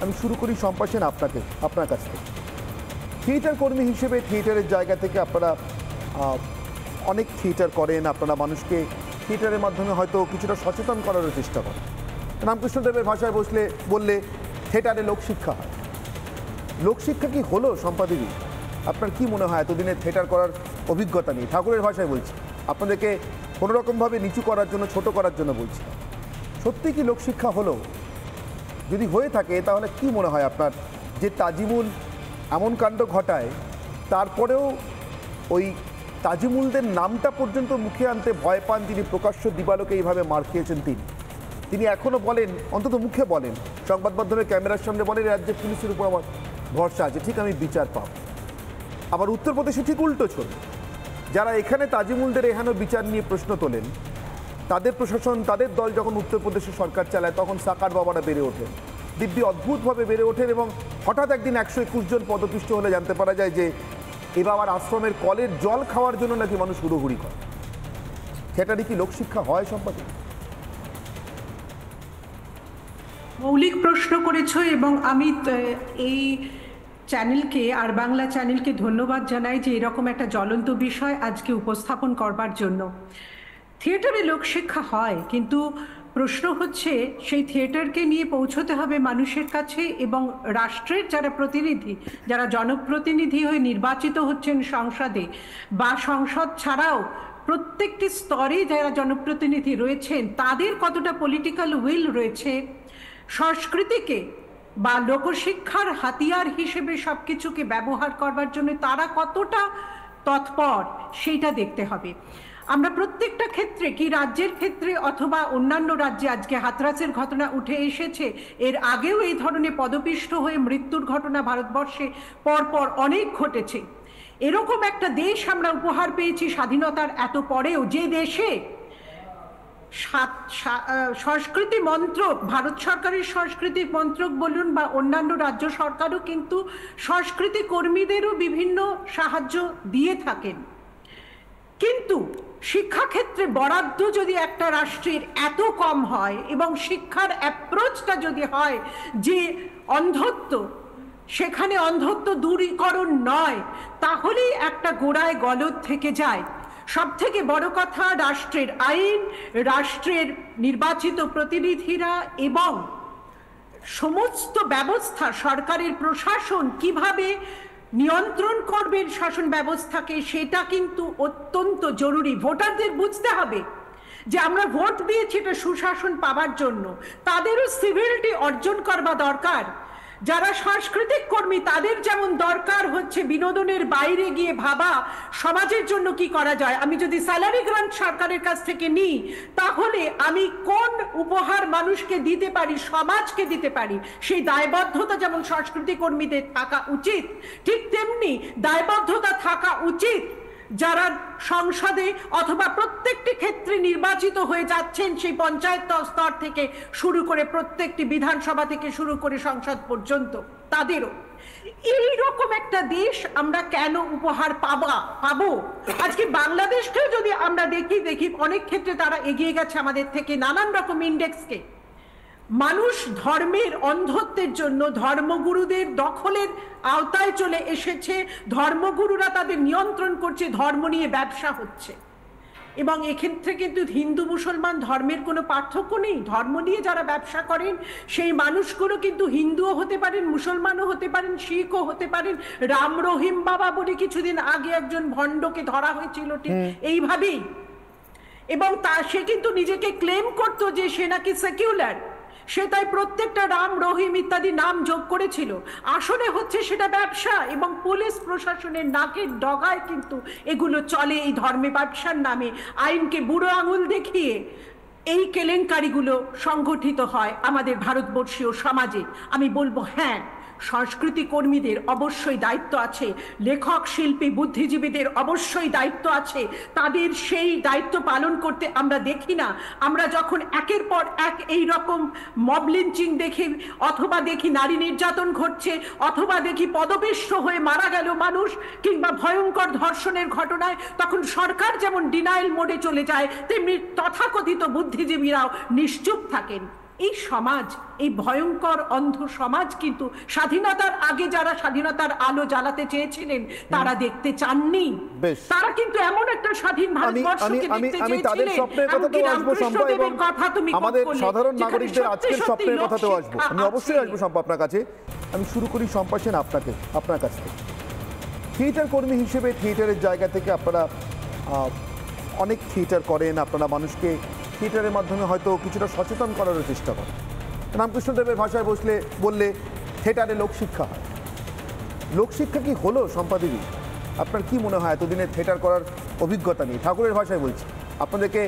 আমি শুরু করি সম্পাসেন আপনার কাছ থেকে। থিয়েটার কর্মী হিসেবে থিয়েটারের জায়গা থেকে আপনারা অনেক থিয়েটার করেন, আপনারা মানুষকে থিয়েটারের মাধ্যমে হয়তো কিছুটা সচেতন করারও চেষ্টা করেন। রামকৃষ্ণদেবের ভাষায় বললে থিয়েটারে লোকশিক্ষা হয়। লোকশিক্ষা কি হলো সম্পাদেবী? আপনার কি মনে হয় এতদিনের থিয়েটার করার অভিজ্ঞতা নেই, ঠাকুরের ভাষায় বলছি, আপনাদেরকে কোনোরকমভাবে নিচু করার জন্য, ছোট করার জন্য বলছি, সত্যি কি লোকশিক্ষা হলো? যদি হয়ে থাকে তাহলে কি মনে হয় আপনার, যে তাজিমুল এমন কাণ্ড ঘটায় তারপরেও ওই তাজিমুলদের নামটা পর্যন্ত মুখে আনতে ভয় পান তিনি, প্রকাশ্য দিবালোকে এইভাবে মার খেয়েছেন তিনি এখনও বলেন, অন্তত মুখে বলেন, সংবাদ মাধ্যমে ক্যামেরার সামনে বলেন রাজ্যের পুলিশের উপর আমার ভরসা আছে, ঠিক আমি বিচার পাব। আবার উত্তরপ্রদেশে ঠিক উল্টো ছবি, যারা এখানে তাজিমুলদের এখানে বিচার নিয়ে প্রশ্ন তোলেন, তাদের প্রশাসন, তাদের দল যখন উত্তরপ্রদেশে সরকার চালায় তখন সাকার বাবারা বেড়ে ওঠেন, দিব্যি অদ্ভুতভাবে বেড়ে ওঠেন, এবং হঠাৎ একদিন 121 জন পদপিষ্ট হলে জানতে পারা যায় যে এ বাবার আশ্রমের কলের জল খাওয়ার জন্য নাকি মানুষ হুড়োহুড়ি করে। সেটারই কি লোকশিক্ষা হয় সম্পাদক? মৌলিক প্রশ্ন করেছ, এবং আমি এই চ্যানেলকে, আর বাংলা চ্যানেলকে ধন্যবাদ জানাই যে এরকম একটা জ্বলন্ত বিষয় আজকে উপস্থাপন করবার জন্য। থিয়েটারে লোকশিক্ষা হয়, কিন্তু প্রশ্ন হচ্ছে সেই থিয়েটারকে নিয়ে পৌঁছতে হবে মানুষের কাছে, এবং রাষ্ট্রের যারা প্রতিনিধি, যারা জনপ্রতিনিধি হয়ে নির্বাচিত হচ্ছেন সংসদে বা সংসদ ছাড়াও প্রত্যেকটি স্তরে যারা জনপ্রতিনিধি রয়েছেন, তাদের কতটা পলিটিক্যাল উইল রয়েছে সংস্কৃতিকে বা লোকশিক্ষার হাতিয়ার হিসেবে সব কিছুকে ব্যবহার করবার জন্য তারা কতটা তৎপর, সেইটা দেখতে হবে। আমরা প্রত্যেকটা ক্ষেত্রে, কি রাজ্যের ক্ষেত্রে অথবা অন্যান্য রাজ্যে, আজকে হাতরাসের ঘটনা উঠে এসেছে, এর আগেও এই ধরনের পদপিষ্ট হয়ে মৃত্যুর ঘটনা ভারতবর্ষে পরপর অনেক ঘটেছে। এরকম একটা দেশ আমরা উপহার পেয়েছি স্বাধীনতার এত পরেও, যে দেশে সংস্কৃতি মন্ত্রক, ভারত সরকারের সংস্কৃতি মন্ত্রক বলুন বা অন্যান্য রাজ্য সরকারও কিন্তু সংস্কৃতি কর্মীদেরও বিভিন্ন সাহায্য দিয়ে থাকেন। কিন্তু শিক্ষাক্ষেত্রে বরাদ্দ যদি একটা রাষ্ট্রের এত কম হয়, এবং শিক্ষার অ্যাপ্রোচটা যদি হয় যে অন্ধত্ব, সেখানে অন্ধত্ব দূরীকরণ নয়, তাহলেই একটা গোড়ায় গলদ থেকে যায়। সব থেকে বড় কথা, রাষ্ট্রের আইন, রাষ্ট্রের নির্বাচিত প্রতিনিধিরা এবং সমস্ত ব্যবস্থা, সরকারের প্রশাসন কিভাবে নিয়ন্ত্রণ করবেন শাসন ব্যবস্থাকে, সেটা কিন্তু অত্যন্ত জরুরি। ভোটারদের বুঝতে হবে যে আমরা ভোট দিয়েছি এটা সুশাসন পাবার জন্য, তাদেরও সিভিলিটি অর্জন করবা দরকার। যারা সাংস্কৃতিক কর্মী, তাদের যেমন দরকার হচ্ছে বিনোদনের বাইরে গিয়ে ভাবা সমাজের জন্য কি করা যায়। আমি যদি স্যালারি গ্রান্ট সরকারের কাছ থেকে নিই, তাহলে আমি কোন উপহার মানুষকে দিতে পারি, সমাজকে দিতে পারি, সেই দায়বদ্ধতা যেমন সাংস্কৃতিক কর্মীদের থাকা উচিত, ঠিক তেমনি দায়বদ্ধতা থাকা উচিত যারা সংসদে অথবা প্রত্যেকটি ক্ষেত্রে নির্বাচিত হয়ে যাচ্ছেন, সেই পঞ্চায়েত স্তর থেকে শুরু করে প্রত্যেকটি বিধানসভা থেকে শুরু করে সংসদ পর্যন্ত, তাদেরও। এইরকম একটা দেশ আমরা কেন উপহার পাবো? আজকে বাংলাদেশকেও যদি আমরা দেখি অনেক ক্ষেত্রে তারা এগিয়ে গেছে আমাদের থেকে নানান রকম ইন্ডেক্সকে। মানুষ ধর্মের অন্ধত্বের জন্য ধর্মগুরুদের দখলের আওতায় চলে এসেছে, ধর্মগুরুরা তাদের নিয়ন্ত্রণ করছে, ধর্ম নিয়ে ব্যবসা হচ্ছে। এবং এক্ষেত্রে কিন্তু হিন্দু মুসলমান ধর্মের কোনো পার্থক্য নেই। ধর্ম নিয়ে যারা ব্যবসা করেন সেই মানুষগুলো কিন্তু হিন্দুও হতে পারেন, মুসলমানও হতে পারেন, শিখও হতে পারেন। রাম রহিম বাবা বলে কিছুদিন আগে একজন ভণ্ডকে ধরা হয়েছিল ঠিক এইভাবেই, এবং সে কিন্তু নিজেকে ক্লেম করতো যে সে নাকি সেকুলার, সে তাই প্রত্যেকটা রাম রহিম ইত্যাদি নাম যোগ করেছিল। আসলে হচ্ছে সেটা ব্যবসা, এবং পুলিশ প্রশাসনের নাকের ডগায় কিন্তু এগুলো চলে। এই ধর্মে ব্যবসার নামে আইনকে বুড়ো আঙুল দেখিয়ে এই কেলেঙ্কারিগুলো সংগঠিত হয় আমাদের ভারতবর্ষীয় সমাজে। আমি বলবো হ্যাঁ, সংস্কৃতি কর্মীদের অবশ্যই দায়িত্ব আছে, লেখক শিল্পী বুদ্ধিজীবীদের অবশ্যই দায়িত্ব আছে। তাদের সেই দায়িত্ব পালন করতে আমরা দেখি না। আমরা যখন একের পর এক এই রকম মব লিঞ্চিং দেখি, অথবা দেখি নারী নির্যাতন ঘটছে, অথবা দেখি পদপিষ্ট হয়ে মারা গেল মানুষ, কিংবা ভয়ঙ্কর ধর্ষণের ঘটনায়, তখন সরকার যেমন ডিনাইল মোডে চলে যায়, তেমনি তথাকথিত বুদ্ধিজীবীরাও নিশ্চুপ থাকেন। এই সমাজ, এই ভয়ঙ্কর অন্ধ সমাজ কিন্তু স্বাধীনতার আগে যারা স্বাধীনতার আলো জ্বালাতে চেয়েছিলেন তারা দেখতে চাননি। তারা কিন্তু এমন একটা স্বাধীন ভারতবর্ষকে দেখতে চেয়েছিলেন। কথা তুমি আমাদের সাধারণ নাগরিকদের আজকের স্বপ্নের কথাতেও আসবো, আমি অবশ্যই আসবো শম্পা আপনার কাছে। আমি শুরু করি শম্পা সেন আপনার কাছ থেকে। থিয়েটার কর্মী হিসেবে থিয়েটারের জায়গা থেকে আপনারা অনেক থিয়েটার করেন, আপনারা মানুষকে থিয়েটারের মাধ্যমে হয়তো কিছুটা সচেতন করারও চেষ্টা করেন। রামকৃষ্ণদেবের ভাষায় বললে থিয়েটারে লোকশিক্ষা হয়। লোকশিক্ষা কি হলো শম্পা দেবী? আপনার কি মনে হয় এতদিনের থিয়েটার করার অভিজ্ঞতা নেই, ঠাকুরের ভাষায় বলছি, আপনাদেরকে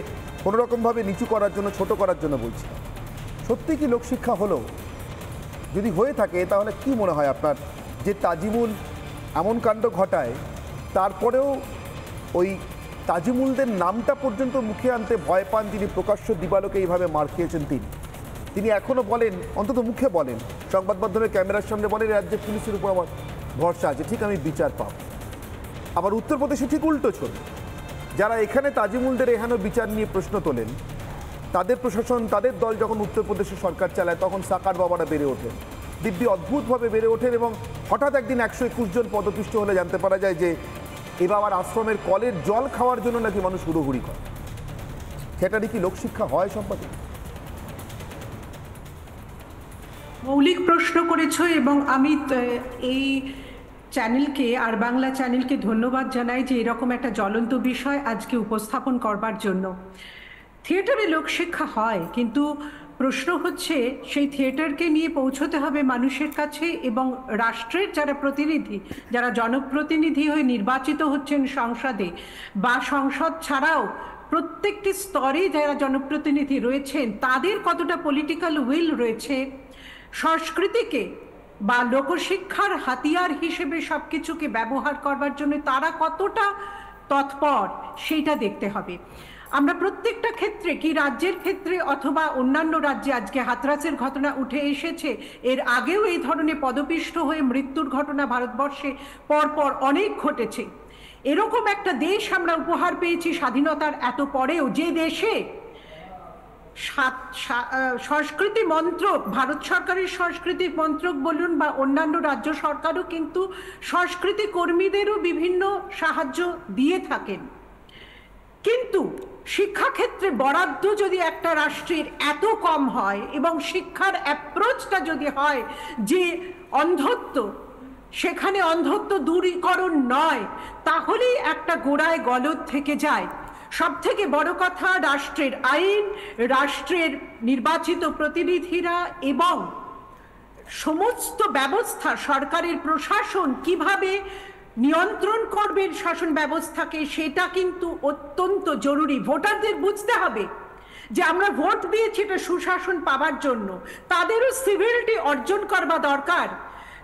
কোনোরকমভাবে নিচু করার জন্য, ছোট করার জন্য বলছি, সত্যি কি লোকশিক্ষা হলো? যদি হয়ে থাকে তাহলে কি মনে হয় আপনার, যে তাজিমুল এমন কাণ্ড ঘটায় তারপরেও ওই তাজিমুলদের নামটা পর্যন্ত মুখে আনতে ভয় পান তিনি, প্রকাশ্য দিবালোকে এইভাবে মার খেয়েছেন তিনি এখনও বলেন, অন্তত মুখে বলেন, সংবাদ মাধ্যমে ক্যামেরার সামনে বলেন রাজ্যে পুলিশের উপর আমার ভরসা আছে, ঠিক আমি বিচার পাব। আবার উত্তরপ্রদেশে ঠিক উল্টো ছবি, যারা এখানে তাজিমুলদের এখানে বিচার নিয়ে প্রশ্ন তোলেন, তাদের প্রশাসন, তাদের দল যখন উত্তরপ্রদেশে সরকার চালায় তখন সাকার বাবারা বেড়ে ওঠেন, দিব্যি অদ্ভুতভাবে বেড়ে ওঠেন এবং হঠাৎ একদিন 121 জন পদপিষ্ট হলে জানতে পারা যায় যে এ বাবার আশ্রমের কলের জল খাওয়ার জন্য নাকি মানুষ হুড়োহুড়ি করে। সেটারই কি লোকশিক্ষা হয় সম্পাদক? মৌলিক প্রশ্ন করেছো এবং আমি এই চ্যানেলকে, আর বাংলা চ্যানেলকে ধন্যবাদ জানাই যে এরকম একটা জ্বলন্ত বিষয় আজকে উপস্থাপন করবার জন্য। থিয়েটারে লোকশিক্ষা হয়, কিন্তু প্রশ্ন হচ্ছে সেই থিয়েটারকে নিয়ে পৌঁছতে হবে মানুষের কাছে, এবং রাষ্ট্রের যারা প্রতিনিধি, যারা জনপ্রতিনিধি হয়ে নির্বাচিত হচ্ছেন সংসদে বা সংসদ ছাড়াও প্রত্যেকটি স্তরে যারা জনপ্রতিনিধি রয়েছেন, তাদের কতটা পলিটিক্যাল উইল রয়েছে সংস্কৃতিকে বা লোকশিক্ষার হাতিয়ার হিসেবে সব কিছুকে ব্যবহার করবার জন্য তারা কতটা তৎপর, সেইটা দেখতে হবে। আমরা প্রত্যেকটা ক্ষেত্রে, কি রাজ্যের ক্ষেত্রে অথবা অন্যান্য রাজ্যে, আজকে হাতরাসের ঘটনা উঠে এসেছে, এর আগেও এই ধরনের পদপিষ্ট হয়ে মৃত্যুর ঘটনা ভারতবর্ষে পরপর অনেক ঘটেছে। এরকম একটা দেশ আমরা উপহার পেয়েছি স্বাধীনতার এত পরেও, যে দেশে সংস্কৃতি মন্ত্রক, ভারত সরকারের সংস্কৃতি মন্ত্রক বলুন বা অন্যান্য রাজ্য সরকারও কিন্তু সংস্কৃতি কর্মীদেরও বিভিন্ন সাহায্য দিয়ে থাকেন। কিন্তু শিক্ষাক্ষেত্রে বরাদ্দ যদি একটা রাষ্ট্রের এত কম হয় এবং শিক্ষার অ্যাপ্রোচটা যদি হয় যে অন্ধত্ব, সেখানে অন্ধত্ব দূরীকরণ নয়, তাহলেই একটা গোড়ায় গলদ থেকে যায়। সব থেকে বড় কথা, রাষ্ট্রের আইন, রাষ্ট্রের নির্বাচিত প্রতিনিধিরা এবং সমস্ত ব্যবস্থা, সরকারের প্রশাসন কিভাবে নিয়ন্ত্রণ করবেন শাসন ব্যবস্থাকে, সেটা কিন্তু অত্যন্ত জরুরি। ভোটারদের বুঝতে হবে যে আমরা ভোট দিয়েছি এটা সুশাসন পাওয়ার জন্য, তাদেরও সিভিলিটি অর্জন করবা দরকার।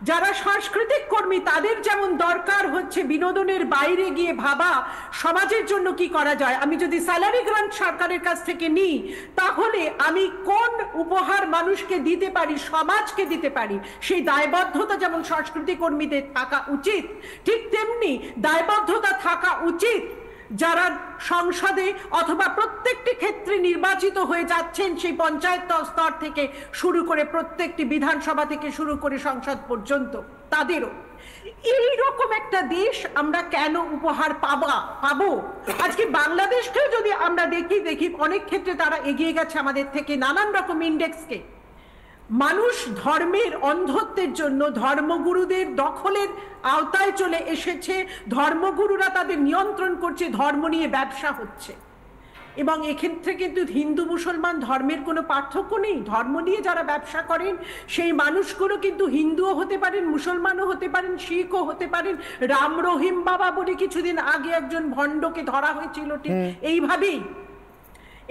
যারা সাংস্কৃতিক কর্মী তাদের যেমন দরকার হচ্ছে বিনোদনের বাইরে গিয়ে ভাবা সমাজের জন্য কি করা যায়। আমি যদি স্যালারি গ্রান্ট সরকারের কাছ থেকে নিই, তাহলে আমি কোন উপহার মানুষকে দিতে পারি, সমাজকে দিতে পারি, সেই দায়বদ্ধতা যেমন সাংস্কৃতিক কর্মীদের থাকা উচিত, ঠিক তেমনি দায়বদ্ধতা থাকা উচিত যারা সংসদে অথবা প্রত্যেকটি ক্ষেত্রে নির্বাচিত হয়ে যাচ্ছেন, সেই পঞ্চায়েত স্তর থেকে শুরু করে প্রত্যেকটি বিধানসভা থেকে শুরু করে সংসদ পর্যন্ত, তাদেরও। এইরকম একটা দেশ আমরা কেন উপহার পাবো? আজকে বাংলাদেশকেও যদি আমরা দেখি অনেক ক্ষেত্রে তারা এগিয়ে গেছে আমাদের থেকে নানান রকম ইন্ডেক্সকে। মানুষ ধর্মের অন্ধত্বের জন্য ধর্মগুরুদের দখলের আওতায় চলে এসেছে, ধর্মগুরুরা তাদের নিয়ন্ত্রণ করছে, ধর্ম নিয়ে ব্যবসা হচ্ছে। এবং এক্ষেত্রে কিন্তু হিন্দু মুসলমান ধর্মের কোনো পার্থক্য নেই। ধর্ম নিয়ে যারা ব্যবসা করেন সেই মানুষগুলো কিন্তু হিন্দুও হতে পারেন, মুসলমানও হতে পারেন, শিখও হতে পারেন। রাম রহিম বাবা বলে কিছুদিন আগে একজন ভণ্ডকে ধরা হয়েছিল ঠিক এইভাবেই,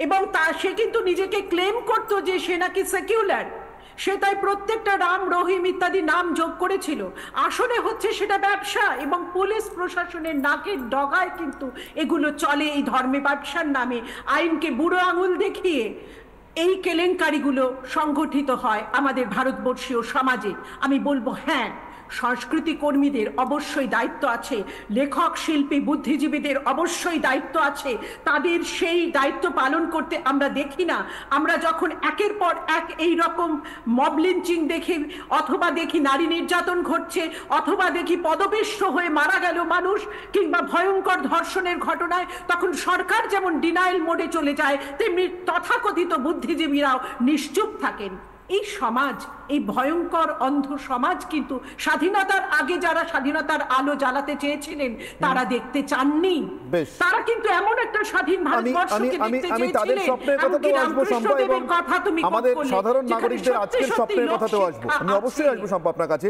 এবং সে কিন্তু নিজেকে ক্লেম করতো যে সে নাকি সেকুলার, সে তাই প্রত্যেকটা রাম রহিম ইত্যাদি নাম যোগ করেছিল। আসলে হচ্ছে সেটা ব্যবসা, এবং পুলিশ প্রশাসনের নাকের ডগায় কিন্তু এগুলো চলে। এই ধর্মে ব্যবসার নামে আইনকে বুড়ো আঙুল দেখিয়ে এই কেলেঙ্কারিগুলো সংগঠিত হয় আমাদের ভারতবর্ষীয় সমাজে। আমি বলবো হ্যাঁ, সংস্কৃতি কর্মীদের অবশ্যই দায়িত্ব আছে, লেখক শিল্পী বুদ্ধিজীবীদের অবশ্যই দায়িত্ব আছে। তাদের সেই দায়িত্ব পালন করতে আমরা দেখি না। আমরা যখন একের পর এক এই রকম মব লিঞ্চিং দেখি, অথবা দেখি নারী নির্যাতন ঘটছে, অথবা দেখি পদপিষ্ট হয়ে মারা গেল মানুষ, কিংবা ভয়ঙ্কর ধর্ষণের ঘটনায়, তখন সরকার যেমন ডিনাইল মোডে চলে যায়, তেমনি তথাকথিত বুদ্ধিজীবীরাও নিশ্চুপ থাকেন। এই সমাজ, এই ভয়ঙ্কর অন্ধ সমাজ কিন্তু স্বাধীনতার আগে যারা স্বাধীনতার আলো জ্বালাতে চেয়েছিলেন তারা দেখতে চাননি। তারা কিন্তু এমন একটা স্বাধীন ভারতবর্ষকে দেখতে চেয়েছিলেন। আমাদের সাধারণ নাগরিকদের আজকের স্বপ্নের কথাতেও আসবো, আমি অবশ্যই আসবো শম্পা আপনার কাছে।